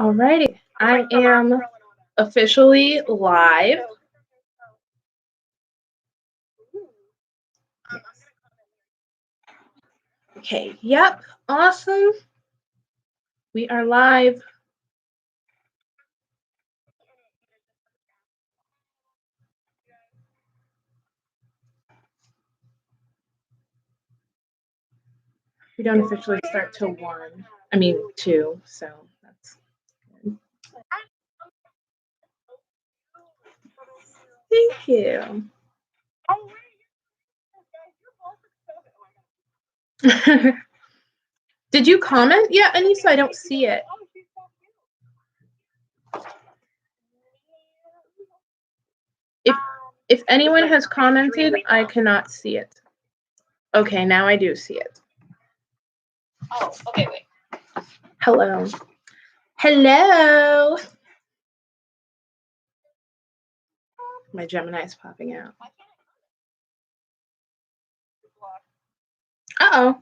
Alrighty, I am officially live. Okay, yep, awesome. We are live. We don't officially start till 1. I mean 2, so that's good. Thank you. Did you comment yet, Anissa? I don't see it. If anyone has commented, I cannot see it. Okay, now I do see it. Oh, okay, wait. Hello. Hello. My Gemini is popping out. Uh-oh.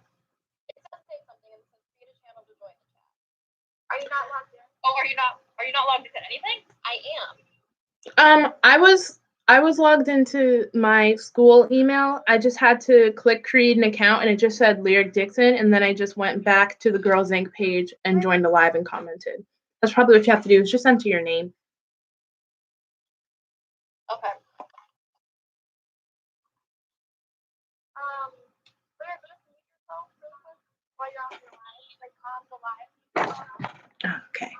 Are you not logged in? Oh, are you not logged into anything? I am. I was logged into my school email. I just had to click create an account and it just said Lyric Dixon, and then I just went back to the Girls Inc. page and joined the live and commented. That's probably what you have to do, is just enter your name. Okay. Claire, just mute yourself real quick while you're on your live, like on the live. Okay.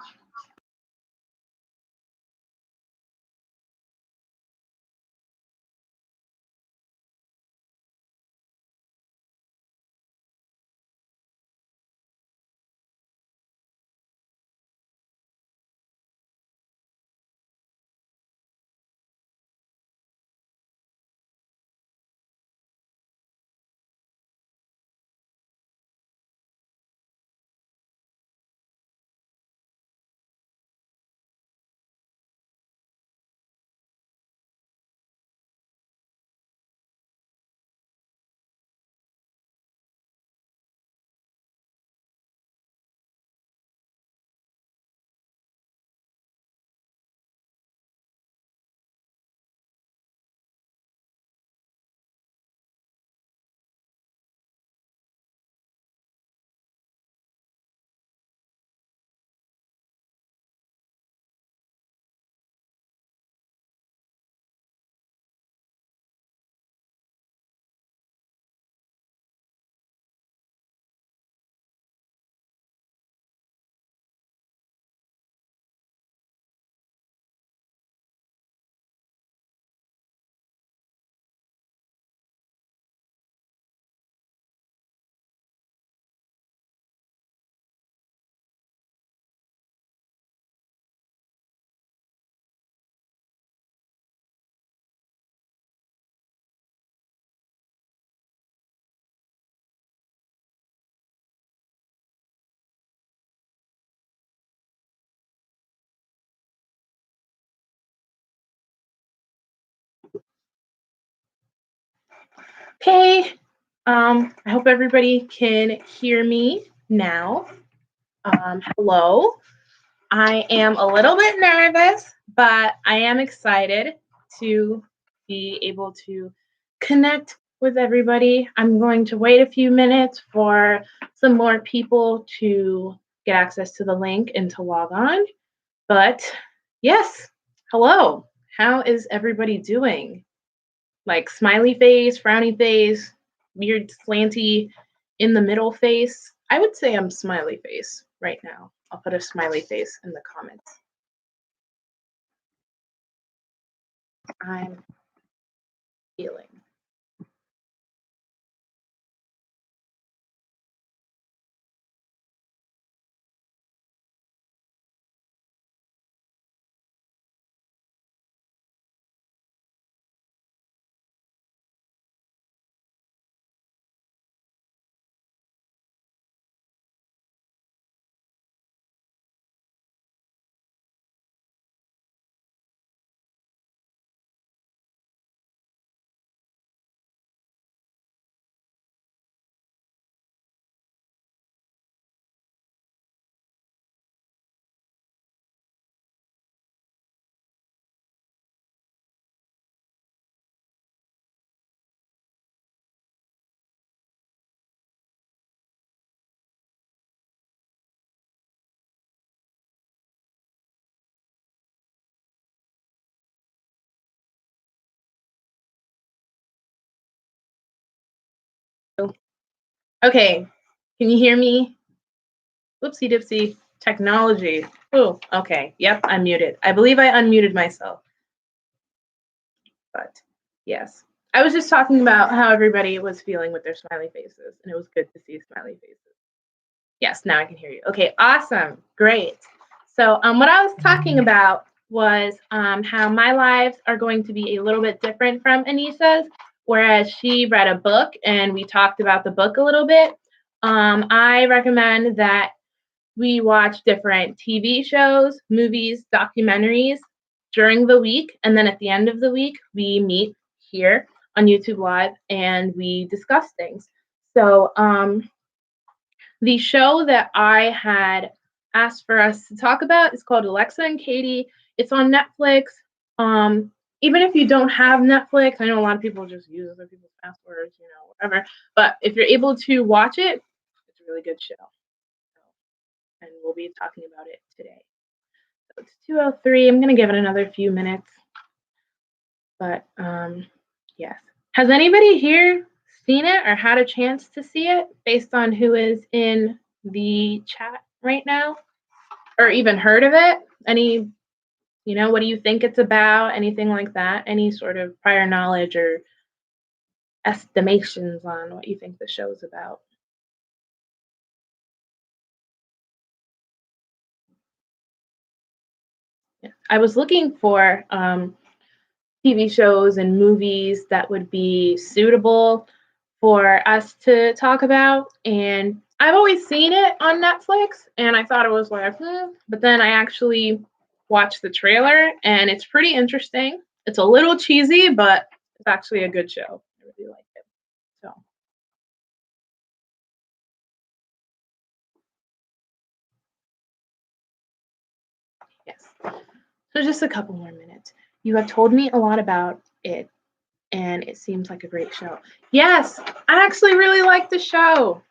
Okay. I hope everybody can hear me now. Hello. I am a little bit nervous, but I am excited to be able to connect with everybody. I'm going to wait a few minutes for some more people to get access to the link and to log on. But yes, hello. How is everybody doing? Like smiley face, frowny face, weird slanty in the middle face. I would say I'm smiley face right now. I'll put a smiley face in the comments. I'm feeling. Okay, can you hear me? Whoopsie dipsy. Technology. Oh, okay. Yep, I'm muted. I believe I unmuted myself. But yes. I was just talking about how everybody was feeling with their smiley faces, and it was good to see smiley faces. Yes, now I can hear you. Okay, awesome. Great. So what I was talking about was how my lives are going to be a little bit different from Anisha's, whereas she read a book and we talked about the book a little bit. I recommend that we watch different TV shows, movies, documentaries during the week, and then at the end of the week, we meet here on YouTube Live and we discuss things. So the show that I had asked for us to talk about is called Alexa and Katie. It's on Netflix. Even if you don't have Netflix, I know a lot of people just use other people's passwords, whatever. But if you're able to watch it, it's a really good show. And we'll be talking about it today. So it's 2:03. I'm gonna give it another few minutes. But yes. Has anybody here seen it or had a chance to see it based on who is in the chat right now? Or even heard of it? Any, what do you think it's about? Anything like that? Any sort of prior knowledge or estimations on what you think the show is about? Yeah. I was looking for TV shows and movies that would be suitable for us to talk about. And I've always seen it on Netflix, and I thought it was like, but then I actually watched the trailer, and it's pretty interesting. It's a little cheesy, but it's actually a good show. I really like it. So, yes. So, just a couple more minutes. You have told me a lot about it, and it seems like a great show. Yes, I actually really like the show.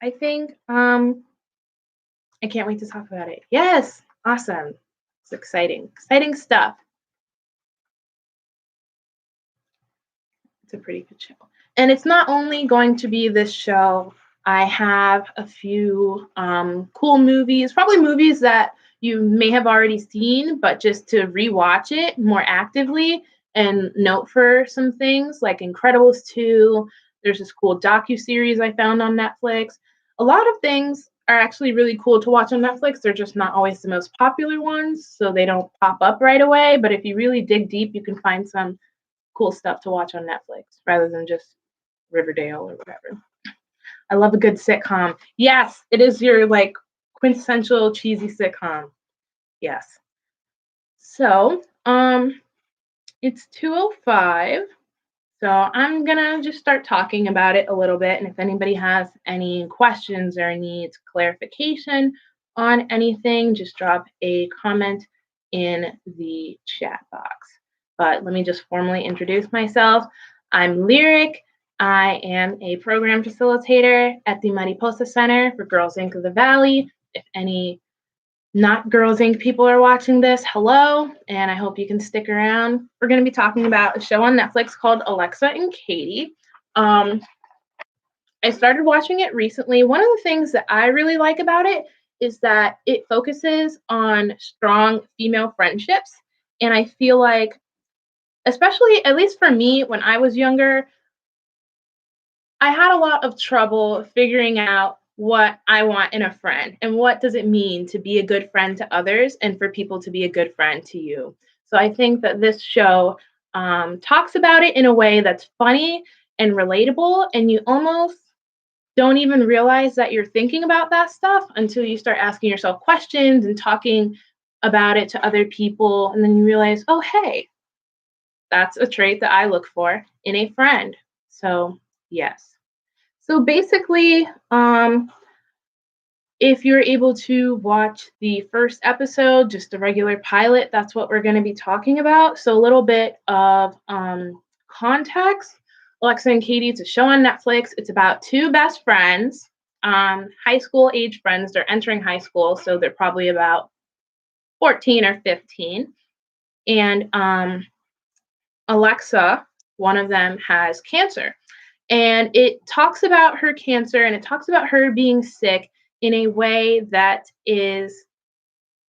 I think I can't wait to talk about it. Yes, awesome. It's exciting. Exciting stuff. It's a pretty good show. And it's not only going to be this show. I have a few cool movies, probably movies that you may have already seen, but just to rewatch it more actively and note for some things like Incredibles 2. There's this cool docu-series I found on Netflix. A lot of things are actually really cool to watch on Netflix. They're just not always the most popular ones, so they don't pop up right away. But if you really dig deep, you can find some cool stuff to watch on Netflix rather than just Riverdale or whatever. I love a good sitcom. Yes, it is your like quintessential cheesy sitcom. Yes. So, it's 2:05. So I'm gonna just start talking about it a little bit. And if anybody has any questions or needs clarification on anything, just drop a comment in the chat box. But let me just formally introduce myself. I'm Lyric. I am a program facilitator at the Mariposa Center for Girls Inc. of the Valley. If any not Girls Inc. people are watching this, hello, and I hope you can stick around. We're going to be talking about a show on Netflix called Alexa and Katie. I started watching it recently. One of the things that I really like about it is that it focuses on strong female friendships. And I feel like, especially at least for me, when I was younger, I had a lot of trouble figuring out what I want in a friend and what does it mean to be a good friend to others and for people to be a good friend to you. So I think that this show talks about it in a way that's funny and relatable, and you almost don't even realize that you're thinking about that stuff until you start asking yourself questions and talking about it to other people. And then you realize, oh, hey, that's a trait that I look for in a friend. So, yes. So basically, if you're able to watch the first episode, just a regular pilot, that's what we're going to be talking about. So a little bit of context. Alexa and Katie, it's a show on Netflix. It's about two best friends, high school age friends. They're entering high school, so they're probably about 14 or 15. And Alexa, one of them, has cancer. And it talks about her cancer and it talks about her being sick in a way that is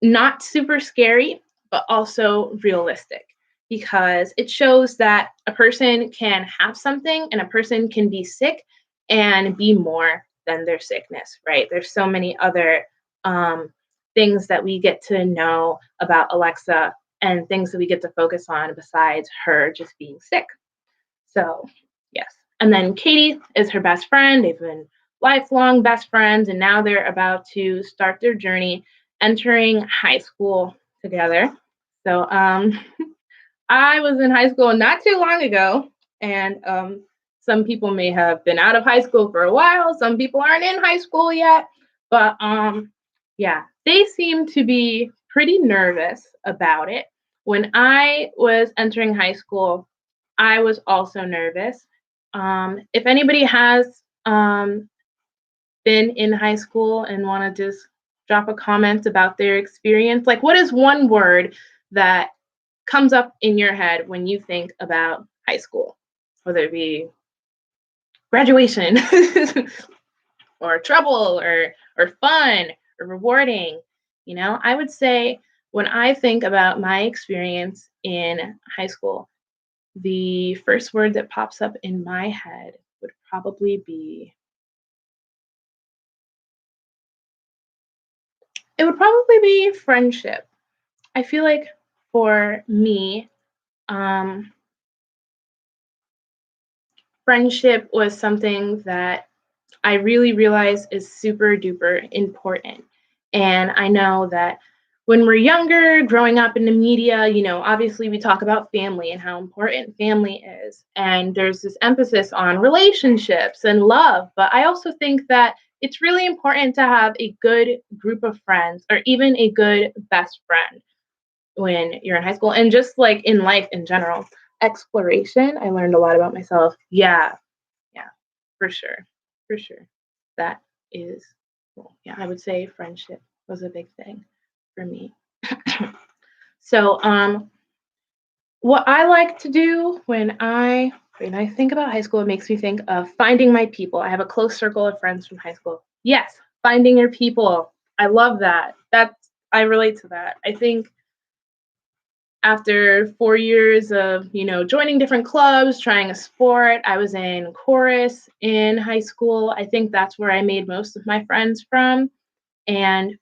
not super scary, but also realistic because it shows that a person can have something and a person can be sick and be more than their sickness, right? There's so many other um, things that we get to know about Alexa and things that we get to focus on besides her just being sick. So, yes. And then Katie is her best friend. They've been lifelong best friends, and now they're about to start their journey entering high school together. So, I was in high school not too long ago, and some people may have been out of high school for a while. Some people aren't in high school yet, but yeah, they seem to be pretty nervous about it. When I was entering high school, I was also nervous. If anybody has been in high school and want to just drop a comment about their experience, like what is one word that comes up in your head when you think about high school, whether it be graduation or trouble or fun or rewarding? I would say when I think about my experience in high school, the first word that pops up in my head would probably be friendship. I feel like for me, um, friendship was something that I really realize is super duper important. And I know that when we're younger, growing up in the media, obviously we talk about family and how important family is. And there's this emphasis on relationships and love. But I also think that it's really important to have a good group of friends or even a good best friend when you're in high school and just like in life in general. Exploration, I learned a lot about myself. Yeah, yeah, for sure. For sure. That is, well, yeah, I would say friendship was a big thing for me. So, what I like to do when I think about high school, it makes me think of finding my people. I have a close circle of friends from high school. Yes, finding your people. I love that. I relate to that. I think after 4 years of joining different clubs, trying a sport, I was in chorus in high school. I think that's where I made most of my friends from. And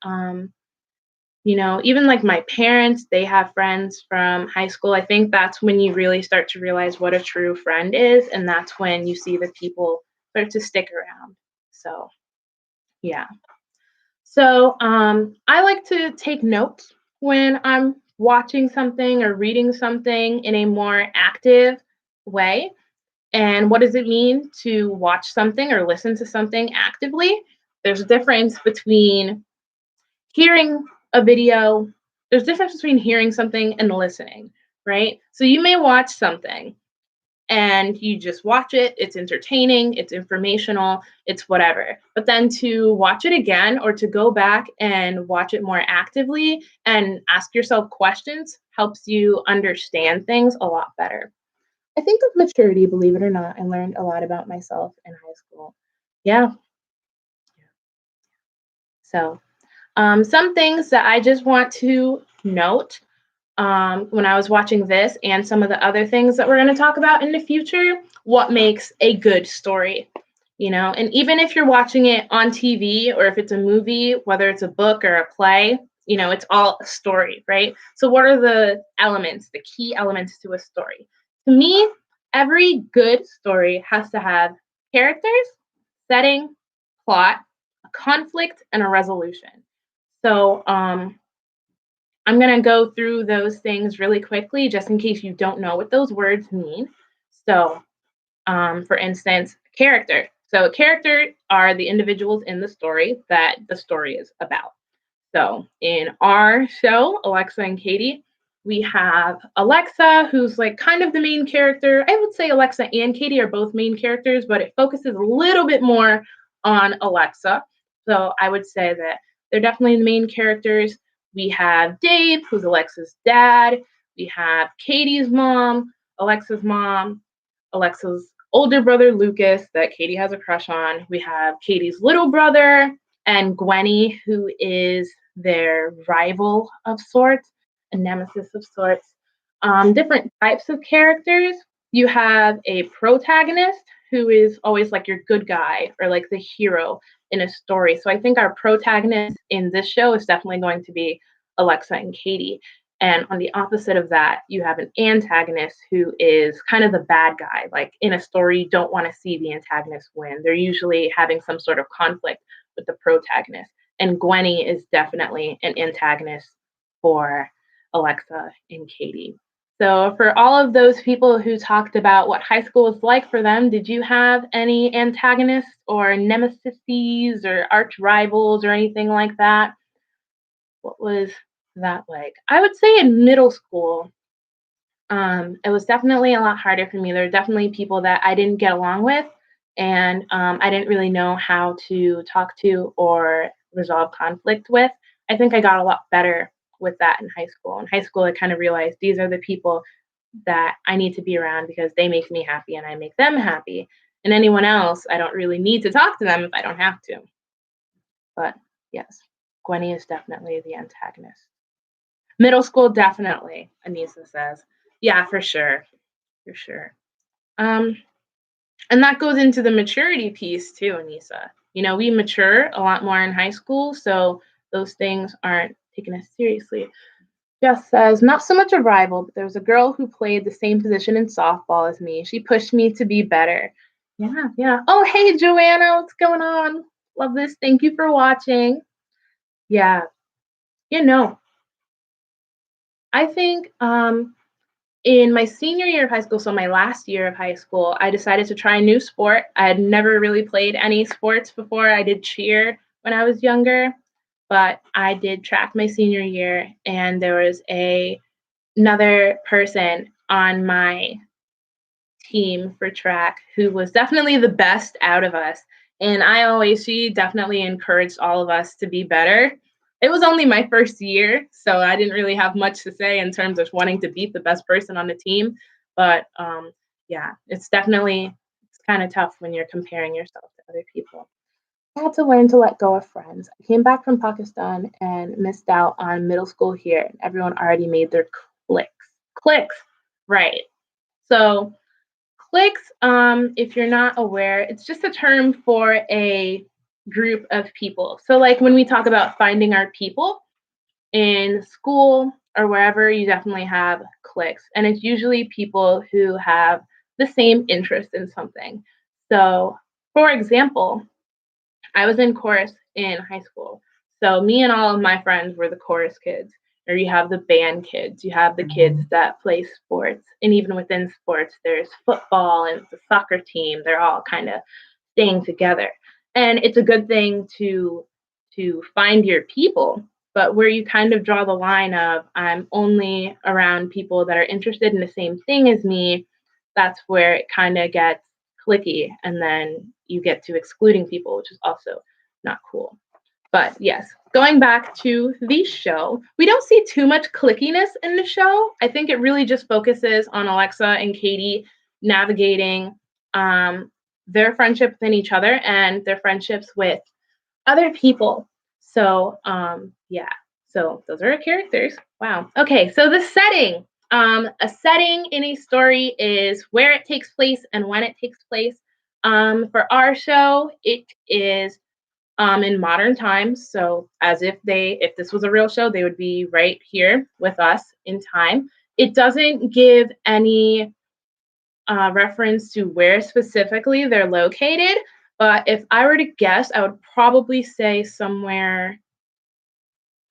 even like my parents, they have friends from high school. I think that's when you really start to realize what a true friend is, and that's when you see the people start to stick around. So yeah. So I like to take notes when I'm watching something or reading something in a more active way. And what does it mean to watch something or listen to something actively? There's a difference between hearing a video, there's a difference between hearing something and listening, right? So you may watch something and you just watch it, it's entertaining, it's informational, it's whatever. But then to watch it again or to go back and watch it more actively and ask yourself questions helps you understand things a lot better. I think of maturity, believe it or not. I learned a lot about myself in high school. Yeah. So, some things that I just want to note when I was watching this and some of the other things that we're going to talk about in the future, what makes a good story, and even if you're watching it on TV or if it's a movie, whether it's a book or a play, it's all a story, right? So, what are the elements, the key elements to a story? To me, every good story has to have characters, setting, plot, a conflict, and a resolution. So, I'm going to go through those things really quickly just in case you don't know what those words mean. So, for instance, character. So, a character are the individuals in the story that the story is about. So, in our show, Alexa and Katie, we have Alexa, who's like kind of the main character. I would say Alexa and Katie are both main characters, but it focuses a little bit more on Alexa. So, I would say that they're definitely the main characters. We have Dave, who's Alexa's dad. We have Katie's mom, Alexa's older brother Lucas that Katie has a crush on. We have Katie's little brother and Gwenny, who is their rival of sorts, a nemesis of sorts. Different types of characters. You have a protagonist who is always like your good guy or like the hero in a story. So I think our protagonist in this show is definitely going to be Alexa and Katie. And on the opposite of that, you have an antagonist who is kind of the bad guy. Like in a story, you don't want to see the antagonist win. They're usually having some sort of conflict with the protagonist. And Gwenny is definitely an antagonist for Alexa and Katie. So, for all of those people who talked about what high school was like for them, did you have any antagonists or nemesis or arch rivals or anything like that? What was that like? I would say in middle school, it was definitely a lot harder for me. There were definitely people that I didn't get along with, and I didn't really know how to talk to or resolve conflict with. I think I got a lot better with that in high school. In high school, I kind of realized these are the people that I need to be around because they make me happy and I make them happy. And anyone else, I don't really need to talk to them if I don't have to. But yes, Gwenny is definitely the antagonist. Middle school, definitely, Anissa says. Yeah, for sure. For sure. Um, and that goes into the maturity piece too, Anissa. We mature a lot more in high school, so those things aren't taken as seriously. Jess says, not so much a rival, but there was a girl who played the same position in softball as me. She pushed me to be better. Yeah, yeah. Oh, hey, Joanna, what's going on? Love this. Thank you for watching. Yeah, you know, I think in my senior year of high school, so my last year of high school, I decided to try a new sport. I had never really played any sports before. I did cheer when I was younger, but I did track my senior year, and there was another person on my team for track who was definitely the best out of us. And she definitely encouraged all of us to be better. It was only my first year, so I didn't really have much to say in terms of wanting to beat the best person on the team. But yeah, it's kind of tough when you're comparing yourself to other people. I had to learn to let go of friends. I came back from Pakistan and missed out on middle school here. Everyone already made their clicks. Clicks, right. So cliques, if you're not aware, it's just a term for a group of people. So, like when we talk about finding our people in school or wherever, you definitely have cliques. And it's usually people who have the same interest in something. So, for example, I was in chorus in high school. So me and all of my friends were the chorus kids. Or you have the band kids, you have the kids that play sports. And even within sports, there's football and the soccer team. They're all kind of staying together. And it's a good thing to find your people, but where you kind of draw the line of I'm only around people that are interested in the same thing as me, that's where it kind of gets clicky, and then you get to excluding people, which is also not cool. But yes, going back to the show, we don't see too much clickiness in the show. I think it really just focuses on Alexa and Katie navigating their friendship within each other and their friendships with other people. So yeah, so those are our characters. Wow. Okay, so the setting. A setting in a story is where it takes place and when it takes place. For our show, it is in modern times. So as if this was a real show, they would be right here with us in time. It doesn't give any reference to where specifically they're located, but if I were to guess, I would probably say somewhere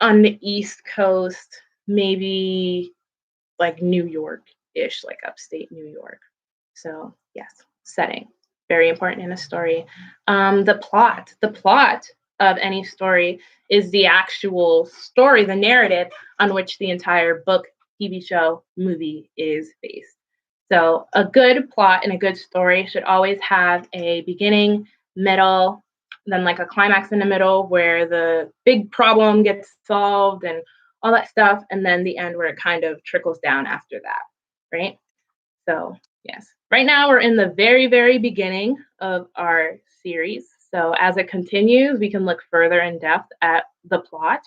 on the East Coast, maybe like New York-ish, like upstate New York. So yes, setting, very important in a story. The plot of any story is the actual story, the narrative on which the entire book, TV show, movie is based. So a good plot and a good story should always have a beginning, middle, then like a climax in the middle where the big problem gets solved and all that stuff, and then the end where it kind of trickles down after that, right? So yes, right now we're in the very, very beginning of our series. So as it continues, we can look further in depth at the plot.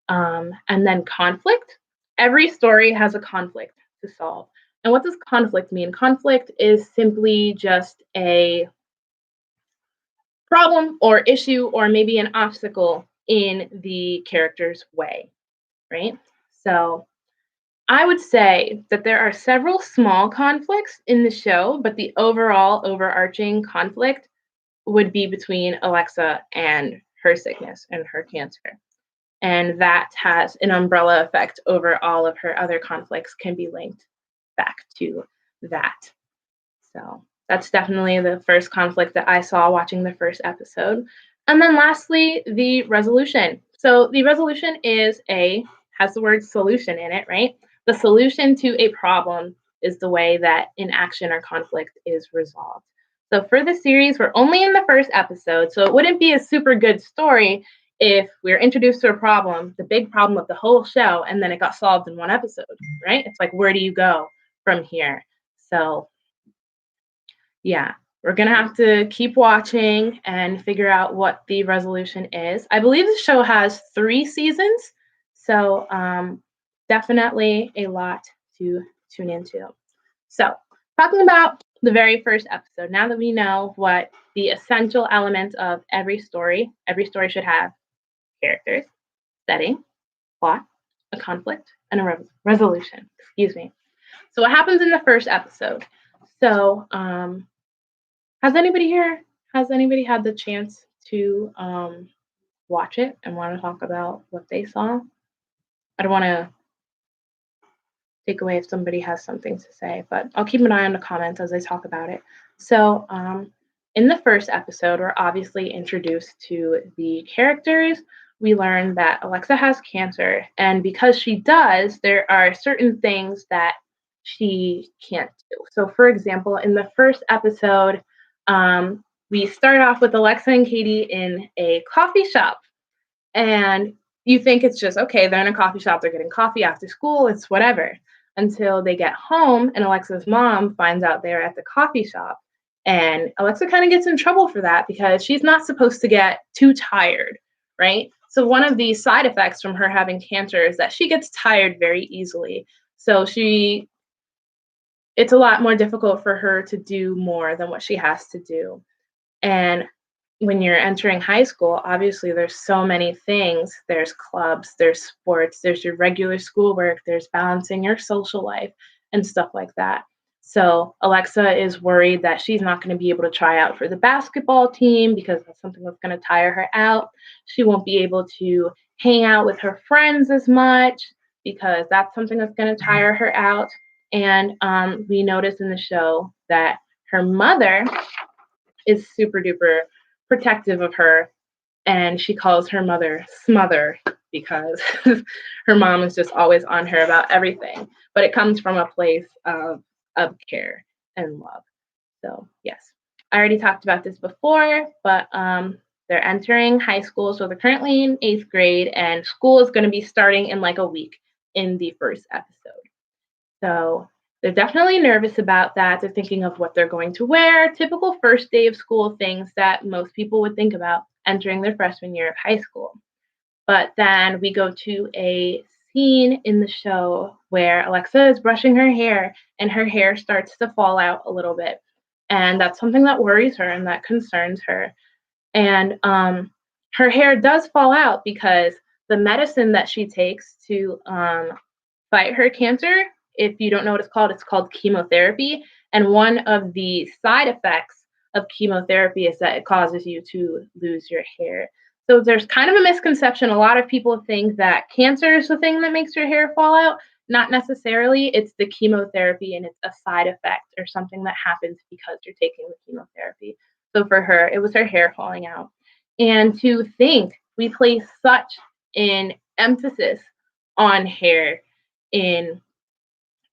And then conflict. Every story has a conflict to solve. And what does conflict mean? Conflict is simply just a problem or issue or maybe an obstacle in the character's way, right? So I would say that there are several small conflicts in the show, but the overall overarching conflict would be between Alexa and her sickness and her cancer. And that has an umbrella effect over all of her other conflicts, can be linked back to that. So that's definitely the first conflict that I saw watching the first episode. And then lastly, the resolution. So the resolution has the word solution in it, right? The solution to a problem is the way that an action or conflict is resolved. So for the series, we're only in the first episode, so it wouldn't be a super good story if we're introduced to a problem, the big problem of the whole show, and then it got solved in one episode, right? It's like, where do you go from here? So yeah, we're gonna have to keep watching and figure out what the resolution is. I believe the show has 3 seasons, so definitely a lot to tune into. So, talking about the very first episode, now that we know what the essential elements of every story should have: characters, setting, plot, a conflict, and a resolution. Excuse me. So, what happens in the first episode? So, has anybody had the chance to watch it and want to talk about what they saw? I don't want to take away if somebody has something to say, but I'll keep an eye on the comments as I talk about it. So, in the first episode, we're obviously introduced to the characters. We learn that Alexa has cancer, and because she does, there are certain things that she can't do. So, for example, in the first episode, we start off with Alexa and Katie in a coffee shop, and you think it's just okay, they're in a coffee shop, they're getting coffee after school, it's whatever. Until they get home and Alexa's mom finds out they're at the coffee shop. And Alexa kind of gets in trouble for that because she's not supposed to get too tired, right? So, one of the side effects from her having cancer is that she gets tired very easily. So, it's a lot more difficult for her to do more than what she has to do. And when you're entering high school, obviously there's so many things. There's clubs, there's sports, there's your regular schoolwork, there's balancing your social life and stuff like that. So Alexa is worried that she's not going to be able to try out for the basketball team because that's something that's going to tire her out. She won't be able to hang out with her friends as much because that's something that's going to tire her out. And we notice in the show that her mother is super duper protective of her, and she calls her mother Smother because her mom is just always on her about everything, but it comes from a place of care and love. So yes, I already talked about this before, but they're entering high school, so they're currently in 8th grade, and school is going to be starting in like a week in the first episode. So they're definitely nervous about that. They're thinking of what they're going to wear, typical first day of school things that most people would think about entering their freshman year of high school. But then we go to a scene in the show where Alexa is brushing her hair and her hair starts to fall out a little bit. And that's something that worries her and that concerns her. And her hair does fall out because the medicine that she takes to fight her cancer, if you don't know what it's called chemotherapy. And one of the side effects of chemotherapy is that it causes you to lose your hair. So there's kind of a misconception. A lot of people think that cancer is the thing that makes your hair fall out. Not necessarily. It's the chemotherapy and it's a side effect or something that happens because you're taking the chemotherapy. So for her, it was her hair falling out. And to think we place such an emphasis on hair in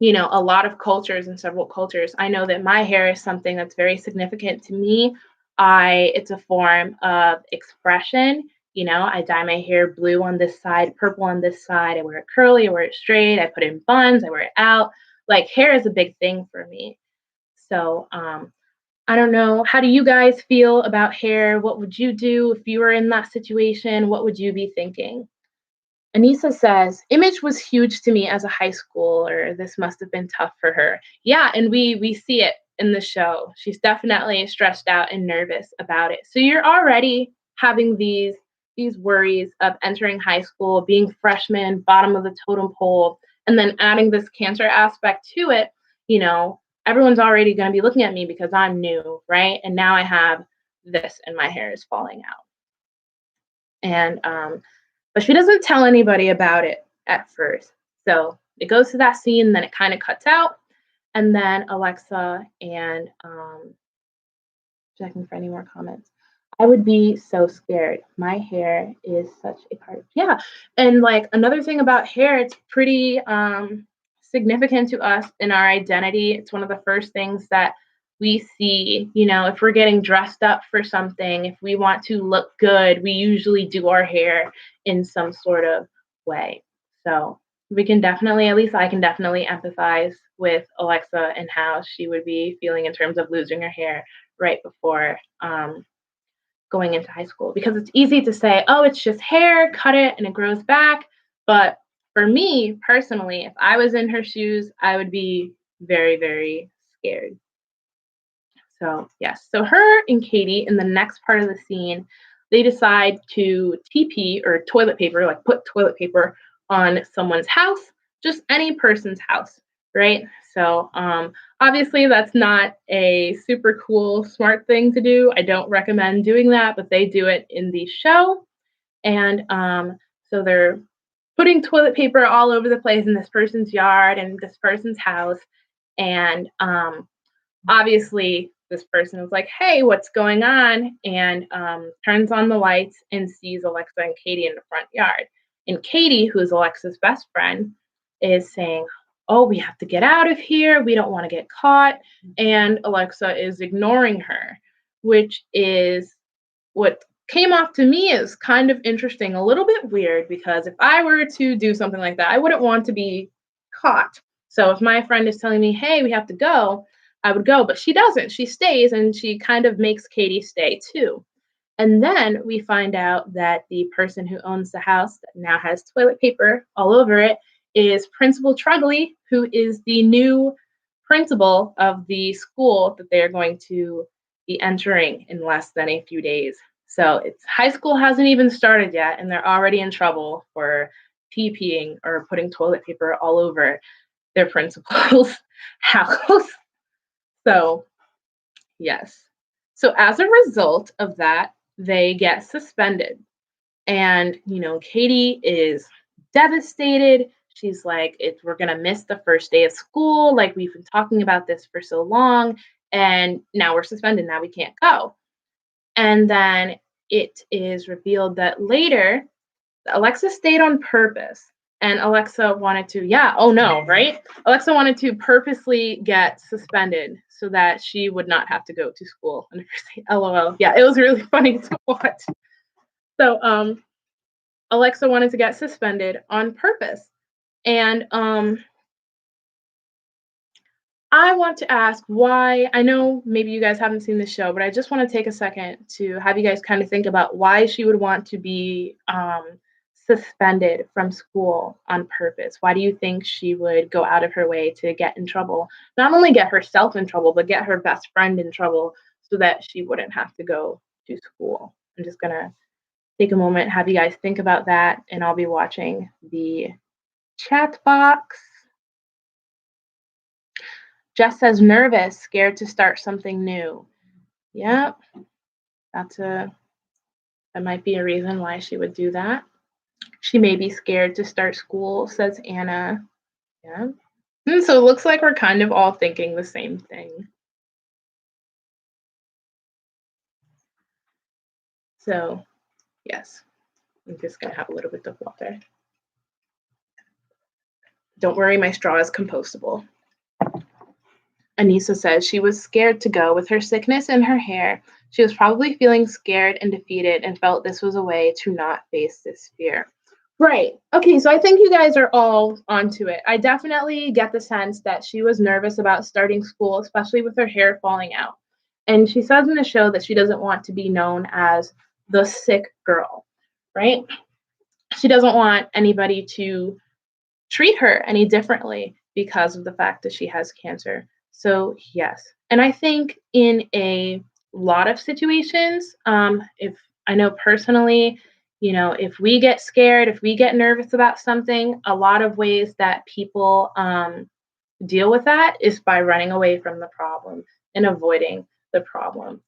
a lot of cultures and several cultures. I know that my hair is something that's very significant to me. It's a form of expression. I dye my hair blue on this side, purple on this side. I wear it curly, I wear it straight, I put it in buns, I wear it out. Like hair is a big thing for me. So I don't know. How do you guys feel about hair? What would you do if you were in that situation? What would you be thinking? Anissa says, image was huge to me as a high schooler. This must have been tough for her. Yeah, and we see it in the show. She's definitely stressed out and nervous about it. So you're already having these worries of entering high school, being freshman, bottom of the totem pole, and then adding this cancer aspect to it, you know, everyone's already going to be looking at me because I'm new, right? And now I have this and my hair is falling out. And but she doesn't tell anybody about it at first. So it goes to that scene, then it kind of cuts out, and then Alexa and checking for any more comments. I would be so scared. My hair is such a part. Yeah. And like another thing about hair, it's pretty significant to us in our identity. It's one of the first things that we see, you know, if we're getting dressed up for something, if we want to look good, we usually do our hair in some sort of way. So we can definitely, at least I can definitely empathize with Alexa and how she would be feeling in terms of losing her hair right before going into high school, because it's easy to say, oh, it's just hair, cut it and it grows back. But for me personally, if I was in her shoes, I would be very, very scared. So, yes. So, her and Katie in the next part of the scene, they decide to TP or toilet paper, like put toilet paper on someone's house, just any person's house, right? So, obviously, that's not a super cool, smart thing to do. I don't recommend doing that, but they do it in the show. And so they're putting toilet paper all over the place in this person's yard and this person's house. And obviously, this person was like, hey, what's going on? And turns on the lights and sees Alexa and Katie in the front yard. And Katie, who's Alexa's best friend, is saying, oh, we have to get out of here. We don't want to get caught. And Alexa is ignoring her, which is what came off to me as kind of interesting, a little bit weird, because if I were to do something like that, I wouldn't want to be caught. So if my friend is telling me, hey, we have to go, I would go, but she doesn't. She stays and she kind of makes Katie stay too. And then we find out that the person who owns the house that now has toilet paper all over it is Principal Trugley, who is the new principal of the school that they are going to be entering in less than a few days. So it's high school hasn't even started yet, and they're already in trouble for TPing or putting toilet paper all over their principal's house. So, yes. So as a result of that, they get suspended. And, you know, Katie is devastated. She's like, we're going to miss the first day of school. Like, we've been talking about this for so long. And now we're suspended. Now we can't go. And then it is revealed that later, Alexa stayed on purpose. And Alexa wanted to, yeah, oh no, right? Alexa wanted to purposely get suspended so that she would not have to go to school. LOL. Yeah, it was really funny to watch. So Alexa wanted to get suspended on purpose. And I want to ask why. I know maybe you guys haven't seen the show, but I just want to take a second to have you guys kind of think about why she would want to be suspended from school on purpose. Why do you think she would go out of her way to get in trouble? Not only get herself in trouble, but get her best friend in trouble so that she wouldn't have to go to school. I'm just going to take a moment, have you guys think about that, and I'll be watching the chat box. Jess says nervous, scared to start something new. Yep, that might be a reason why she would do that. She may be scared to start school, says Anna. Yeah. So it looks like we're kind of all thinking the same thing. So, yes, I'm just going to have a little bit of water. Don't worry, my straw is compostable. Anissa says she was scared to go with her sickness in her hair. She was probably feeling scared and defeated and felt this was a way to not face this fear. Right. Okay, so I think you guys are all onto it. I definitely get the sense that she was nervous about starting school, especially with her hair falling out. And she says in the show that she doesn't want to be known as the sick girl, right? She doesn't want anybody to treat her any differently because of the fact that she has cancer. So, yes. And I think in a lot of situations, if I know personally, if we get scared, if we get nervous about something, a lot of ways that people deal with that is by running away from the problem and avoiding the problem.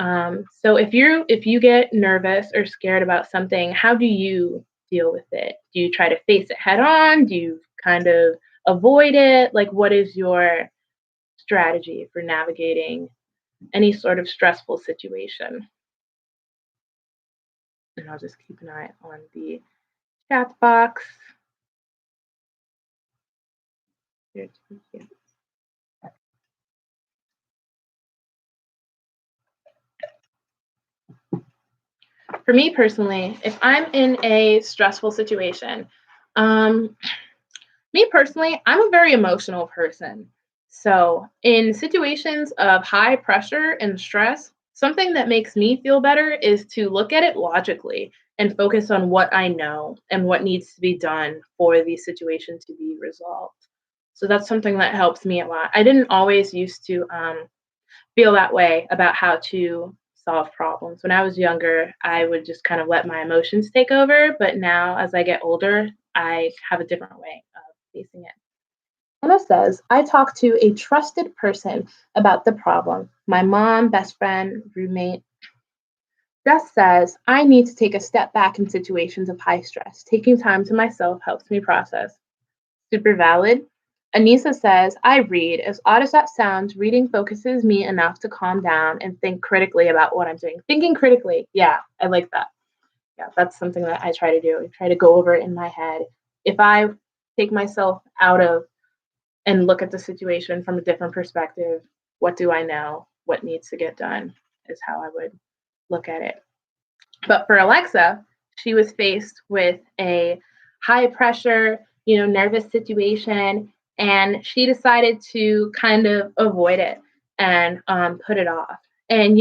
So if you get nervous or scared about something, how do you deal with it? Do you try to face it head on? Do you kind of avoid it? Like, what is your strategy for navigating any sort of stressful situation? And I'll just keep an eye on the chat box. For me personally, if I'm in a stressful situation, um, me personally, I'm a very emotional person. So, in situations of high pressure and stress, something that makes me feel better is to look at it logically and focus on what I know and what needs to be done for the situation to be resolved. So, that's something that helps me a lot. I didn't always used to feel that way about how to solve problems. When I was younger, I would just kind of let my emotions take over, but now as I get older, I have a different way of facing it. Anna says, I talk to a trusted person about the problem. My mom, best friend, roommate. Jess says, I need to take a step back in situations of high stress. Taking time to myself helps me process. Super valid. Anissa says, I read. As odd as that sounds, reading focuses me enough to calm down and think critically about what I'm doing. Thinking critically. Yeah, I like that. Yeah, that's something that I try to do. I try to go over it in my head. If I take myself out of and look at the situation from a different perspective, what do I know? What needs to get done is how I would look at it. But for Alexa, she was faced with a high pressure, nervous situation, and she decided to kind of avoid it and put it off. And,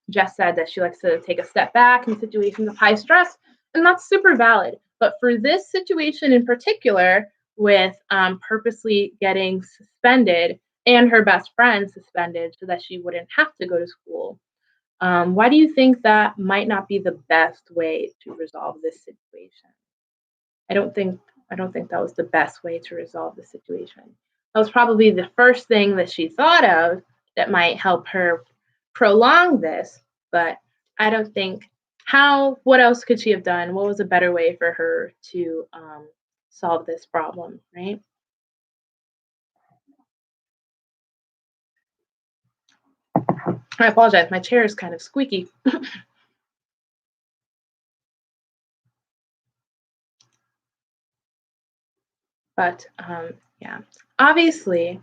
Jess said that she likes to take a step back in situations of high stress, and that's super valid. But for this situation in particular, with purposely getting suspended and her best friend suspended so that she wouldn't have to go to school, why do you think that might not be the best way to resolve this situation? I don't think I don't think that was the best way to resolve the situation. That was probably the first thing that she thought of that might help her prolong this, but I don't think what else could she have done? What was a better way for her to solve this problem, right? I apologize. My chair is kind of squeaky. But yeah, obviously,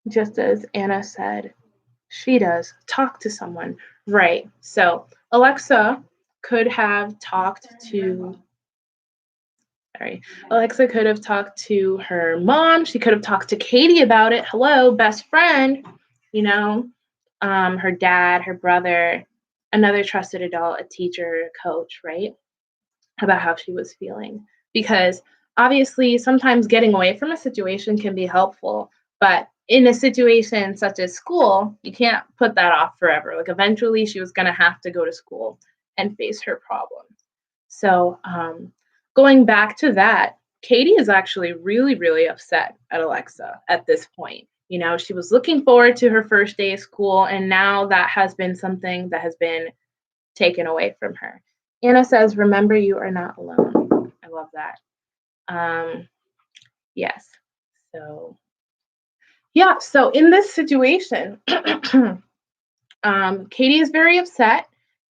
just as Anna said, she does talk to someone. Right. So Alexa could have talked to, sorry, Alexa could have talked to her mom. She could have talked to Katie about it. Hello, best friend, you know, her dad, her brother, another trusted adult, a teacher, a coach, right? About how she was feeling. Because obviously, sometimes getting away from a situation can be helpful, but in a situation such as school, you can't put that off forever. Like, eventually, she was going to have to go to school and face her problems. So, going back to that, Katie is actually really, really upset at Alexa at this point. She was looking forward to her first day of school, and now that has been something that has been taken away from her. Anna says, remember you are not alone. I love that. Yes. So, yeah. So, in this situation, Katie is very upset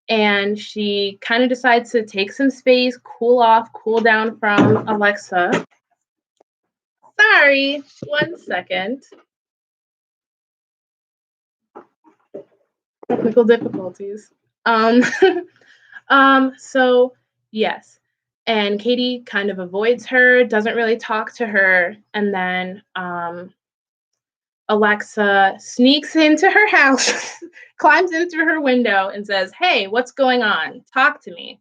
and she kind of decides to take some space, cool off, cool down from Alexa. Sorry, 1 second. Technical difficulties. Um, so yes, And Katie kind of avoids her, doesn't really talk to her, and then Alexa sneaks into her house, climbs in through her window, and says, "Hey, what's going on? Talk to me."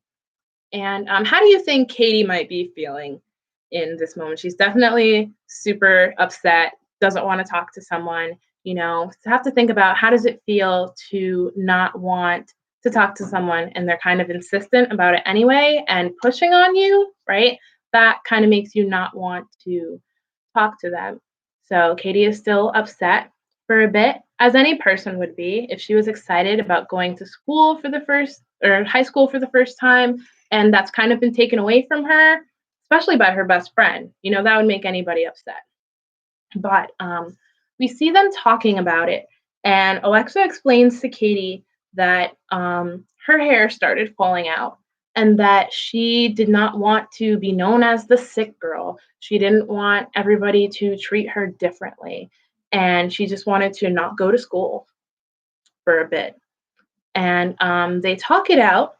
And how do you think Katie might be feeling in this moment? She's definitely super upset, doesn't want to talk to someone. To have to think about how does it feel to not want to talk to someone and they're kind of insistent about it anyway and pushing on you, right? That kind of makes you not want to talk to them. So Katie is still upset for a bit, as any person would be if she was excited about going to school for the first or high school for the first time, and that's kind of been taken away from her, especially by her best friend. That would make anybody upset. But we see them talking about it, and Alexa explains to Katie that her hair started falling out and that she did not want to be known as the sick girl. She didn't want everybody to treat her differently, and she just wanted to not go to school for a bit. And they talk it out,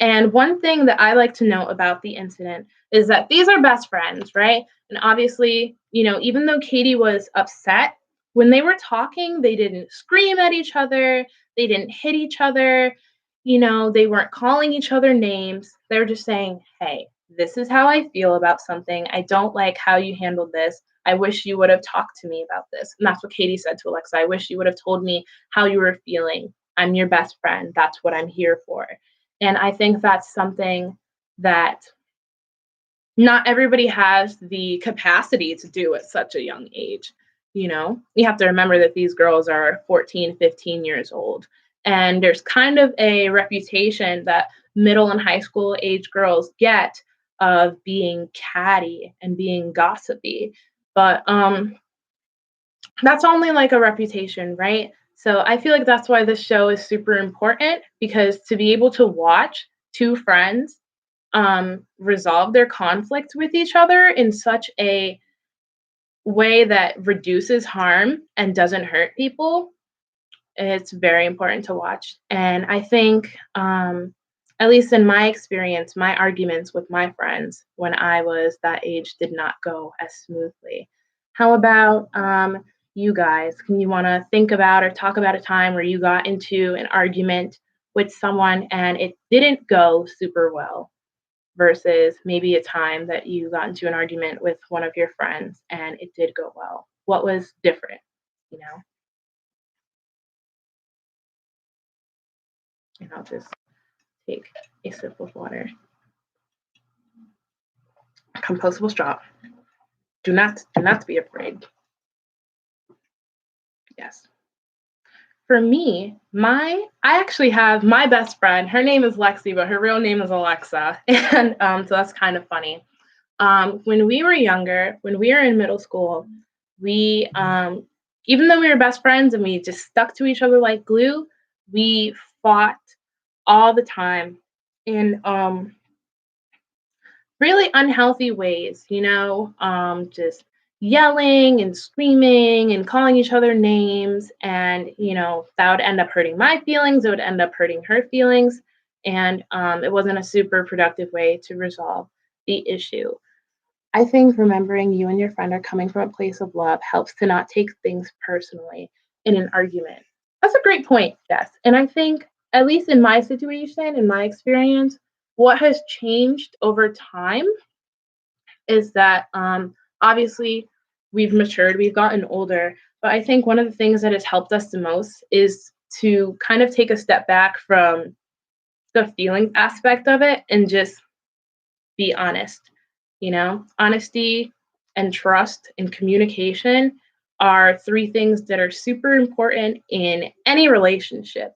and one thing that I like to note about the incident is that these are best friends, right? And obviously, even though Katie was upset, when they were talking, they didn't scream at each other, they didn't hit each other, they weren't calling each other names. They were just saying, "Hey, this is how I feel about something. I don't like how you handled this. I wish you would have talked to me about this." And that's what Katie said to Alexa. "I wish you would have told me how you were feeling. I'm your best friend. That's what I'm here for." And I think that's something that not everybody has the capacity to do at such a young age. You have to remember that these girls are 14, 15 years old. And there's kind of a reputation that middle and high school age girls get of being catty and being gossipy. But that's only like a reputation, right? So I feel like that's why this show is super important, because to be able to watch two friends resolve their conflict with each other in such a way that reduces harm and doesn't hurt people, it's very important to watch. And I think, at least in my experience, my arguments with my friends when I was that age did not go as smoothly. How about you guys? Can you want to think about or talk about a time where you got into an argument with someone and it didn't go super well, versus maybe a time that you got into an argument with one of your friends and it did go well? What was different? You know, and I'll just take a sip of water. Compostable straw. Do not be afraid. Yes. For me, I actually have my best friend. Her name is Lexi, but her real name is Alexa, and so that's kind of funny. When we were younger, when we were in middle school, we even though we were best friends and we just stuck to each other like glue, we fought all the time in really unhealthy ways, just yelling and screaming and calling each other names. And, that would end up hurting my feelings. It would end up hurting her feelings. And it wasn't a super productive way to resolve the issue. I think remembering you and your friend are coming from a place of love helps to not take things personally in an argument. That's a great point, Jess. And I think, at least in my situation, in my experience, what has changed over time is that obviously we've matured, we've gotten older. But I think one of the things that has helped us the most is to kind of take a step back from the feelings aspect of it and just be honest. Honesty and trust and communication are three things that are super important in any relationship.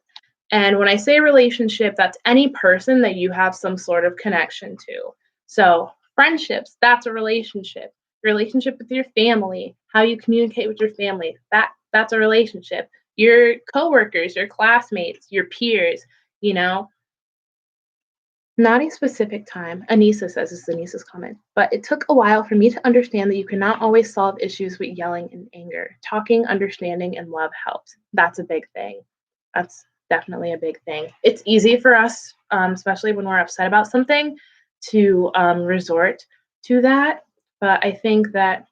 And when I say relationship, that's any person that you have some sort of connection to. So, friendships, that's a relationship. Relationship with your family, how you communicate with your family, that's a relationship. Your coworkers, your classmates, your peers, you know, not a specific time, Anissa says, this is Anissa's comment, but it took a while for me to understand that you cannot always solve issues with yelling and anger. Talking, understanding, and love helps. That's a big thing. That's definitely a big thing. It's easy for us, especially when we're upset about something, to resort to that. But I think that,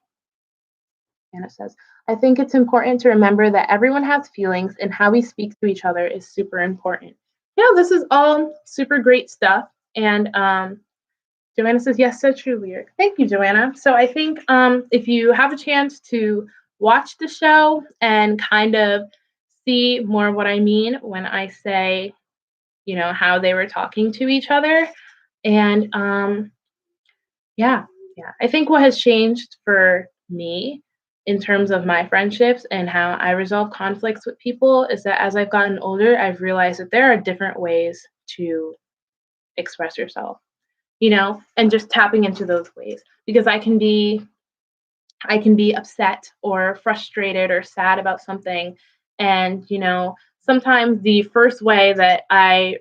Anna says, I think it's important to remember that everyone has feelings and how we speak to each other is super important. Yeah, this is all super great stuff. And Joanna says, yes, so true, Lyric. Thank you, Joanna. So I think if you have a chance to watch the show and kind of see more what I mean when I say, how they were talking to each other. And yeah, yeah. I think what has changed for me in terms of my friendships and how I resolve conflicts with people is that as I've gotten older, I've realized that there are different ways to express yourself, and just tapping into those ways because I can be upset or frustrated or sad about something. And, sometimes the first way that I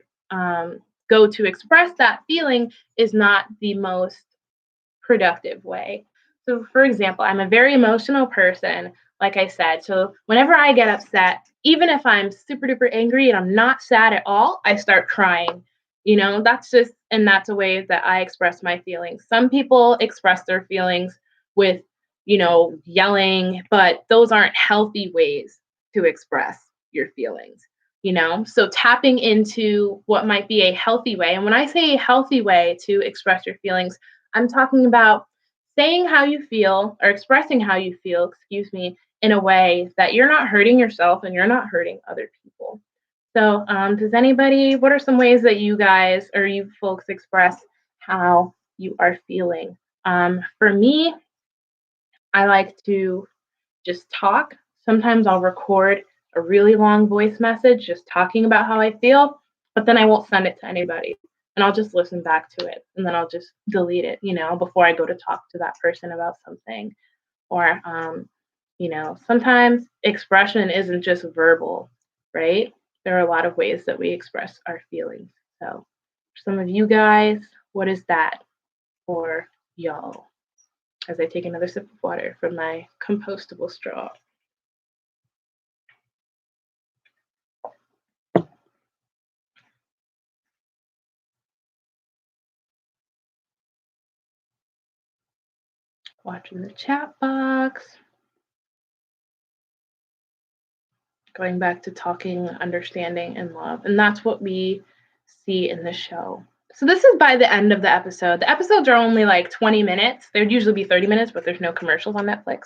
go to express that feeling is not the most productive way. So, for example, I'm a very emotional person, like I said. So, whenever I get upset, even if I'm super duper angry and I'm not sad at all, I start crying. That's a way that I express my feelings. Some people express their feelings with, yelling, but those aren't healthy ways to express your feelings. So, tapping into what might be a healthy way. And when I say a healthy way to express your feelings, I'm talking about saying how you feel or expressing how you feel, excuse me, in a way that you're not hurting yourself and you're not hurting other people. So, what are some ways that you guys or you folks express how you are feeling? For me, I like to just talk. Sometimes I'll record a really long voice message just talking about how I feel, but then I won't send it to anybody and I'll just listen back to it and then I'll just delete it, before I go to talk to that person about something. Or, sometimes expression isn't just verbal, right? There are a lot of ways that we express our feelings. So, for some of you guys, what is that for y'all? As I take another sip of water from my compostable straw. Watching the chat box. Going back to talking, understanding, and love. And that's what we see in the show. So this is by the end of the episode. The episodes are only like 20 minutes. There'd usually be 30 minutes, but there's no commercials on Netflix.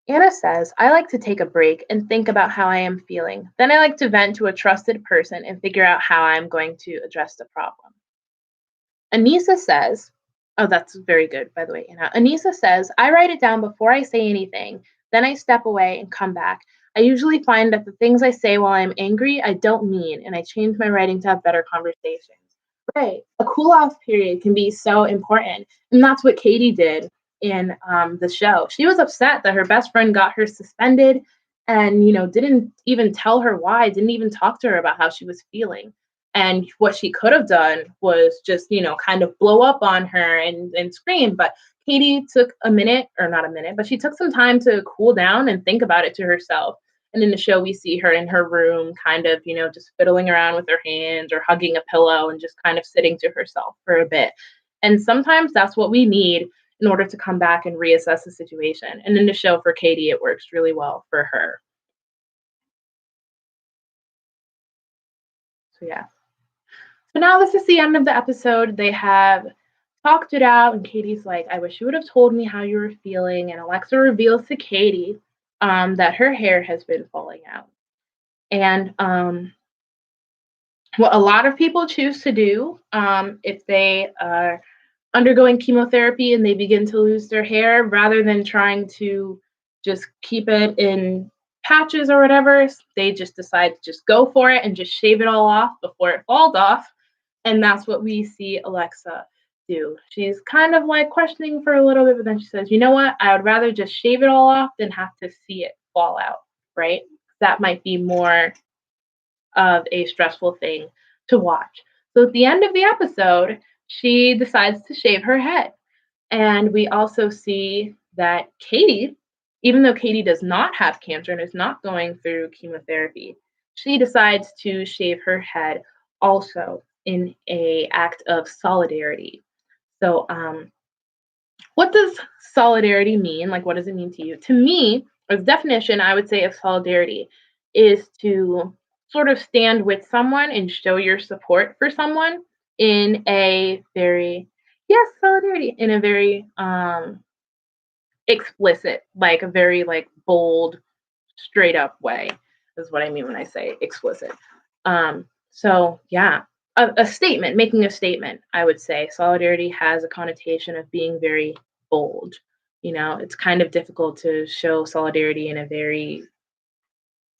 Anna says, I like to take a break and think about how I am feeling. Then I like to vent to a trusted person and figure out how I'm going to address the problem. Anissa says, oh, that's very good, by the way, Anna. Anissa says, I write it down before I say anything. Then I step away and come back. I usually find that the things I say while I'm angry, I don't mean, and I change my writing to have better conversations. Right. A cool off period can be so important. And that's what Katie did in the show. She was upset that her best friend got her suspended and, didn't even tell her why, didn't even talk to her about how she was feeling. And what she could have done was just, kind of blow up on her and scream. But Katie took a minute, or not a minute, but she took some time to cool down and think about it to herself. And in the show, we see her in her room, kind of, just fiddling around with her hands or hugging a pillow and just kind of sitting to herself for a bit. And sometimes that's what we need in order to come back and reassess the situation. And in the show for Katie, it works really well for her. So, yeah. So now this is the end of the episode. They have talked it out, and Katie's like, I wish you would have told me how you were feeling. And Alexa reveals to Katie that her hair has been falling out. And what a lot of people choose to do if they are undergoing chemotherapy and they begin to lose their hair, rather than trying to just keep it in patches or whatever, they just decide to just go for it and just shave it all off before it falls off. And that's what we see Alexa do. She's kind of like questioning for a little bit, but then she says, you know what? I would rather just shave it all off than have to see it fall out, right? That might be more of a stressful thing to watch. So at the end of the episode, she decides to shave her head. And we also see that Katie, even though Katie does not have cancer and is not going through chemotherapy, she decides to shave her head also. in a act of solidarity. So, what does solidarity mean? Like, what does it mean to you? To me, the definition I would say of solidarity is to sort of stand with someone and show your support for someone in a very, yes, solidarity in a very explicit, like a very like bold, straight up way is what I mean when I say explicit. So yeah, a statement, making a statement, I would say solidarity has a connotation of being very bold. You know, it's kind of difficult to show solidarity in a very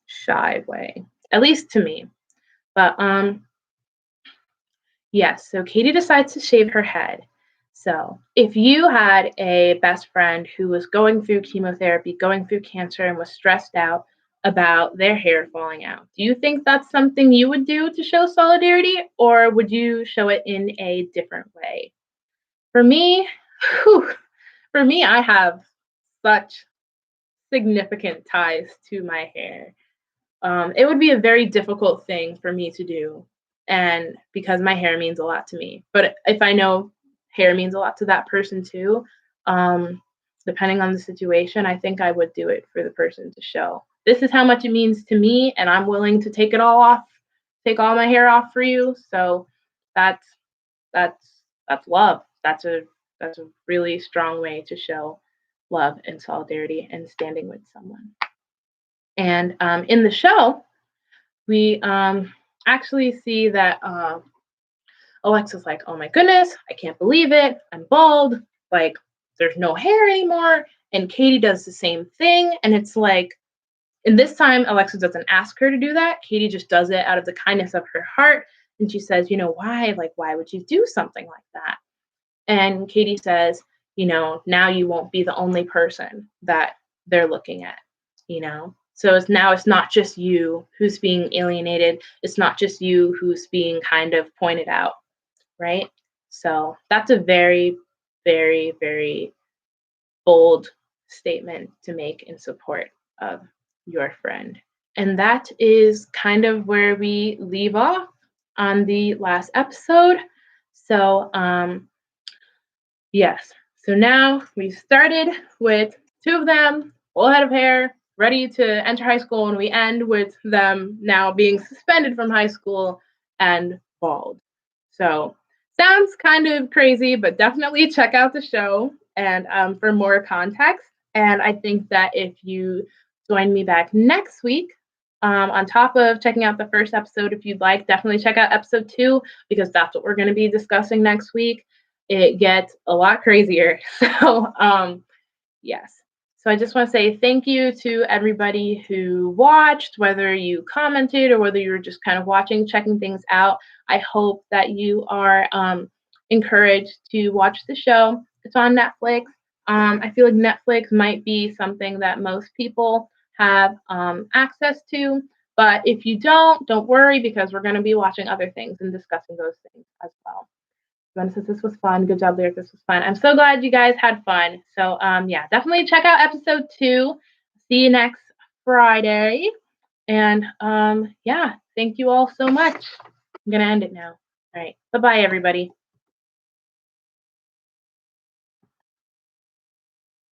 shy way, at least to me. But yes, so Katie decides to shave her head. So, if you had a best friend who was going through chemotherapy, going through cancer, and was stressed out about their hair falling out, do you think that's something you would do to show solidarity, or would you show it in a different way? For me, whew, for me, I have such significant ties to my hair. It would be a very difficult thing for me to do, and because my hair means a lot to me. But if I know hair means a lot to that person too, um, depending on the situation, I think I would do it for the person to show. This is how much it means to me, and I'm willing to take it all off, take all my hair off for you. So that's that's love. That's a really strong way to show love and solidarity and standing with someone. And in the show, we actually see that Alexa's like, oh my goodness, I can't believe it. I'm bald. Like, there's no hair anymore. And Katie does the same thing. And it's like, and this time, Alexa doesn't ask her to do that. Katie just does it out of the kindness of her heart. And she says, you know, why? Like, why would you do something like that? And Katie says, you know, now you won't be the only person that they're looking at, you know? So it's not just you who's being alienated. It's not just you who's being kind of pointed out, right? So that's a very, very, very bold statement to make in support of your friend. And that is kind of where we leave off on the last episode. So, yes. So now we started with two of them, full head of hair, ready to enter high school, and we end with them now being suspended from high school and bald. So sounds kind of crazy, but definitely check out the show and for more context. And I think that if you join me back next week, on top of checking out the first episode, if you'd like, definitely check out episode 2 because that's what we're going to be discussing next week. It gets a lot crazier. So, yes. So I just want to say thank you to everybody who watched, whether you commented or whether you were just kind of watching, checking things out. I hope that you are encouraged to watch the show. It's on Netflix. I feel like Netflix might be something that most people have access to. But if you don't worry because we're going to be watching other things and discussing those things as well. Says this was fun. Good job, Lyric. This was fun. I'm so glad you guys had fun. So yeah, definitely check out episode 2. See you next Friday. And yeah, thank you all so much. I'm gonna end it now. All right. Bye-bye, everybody.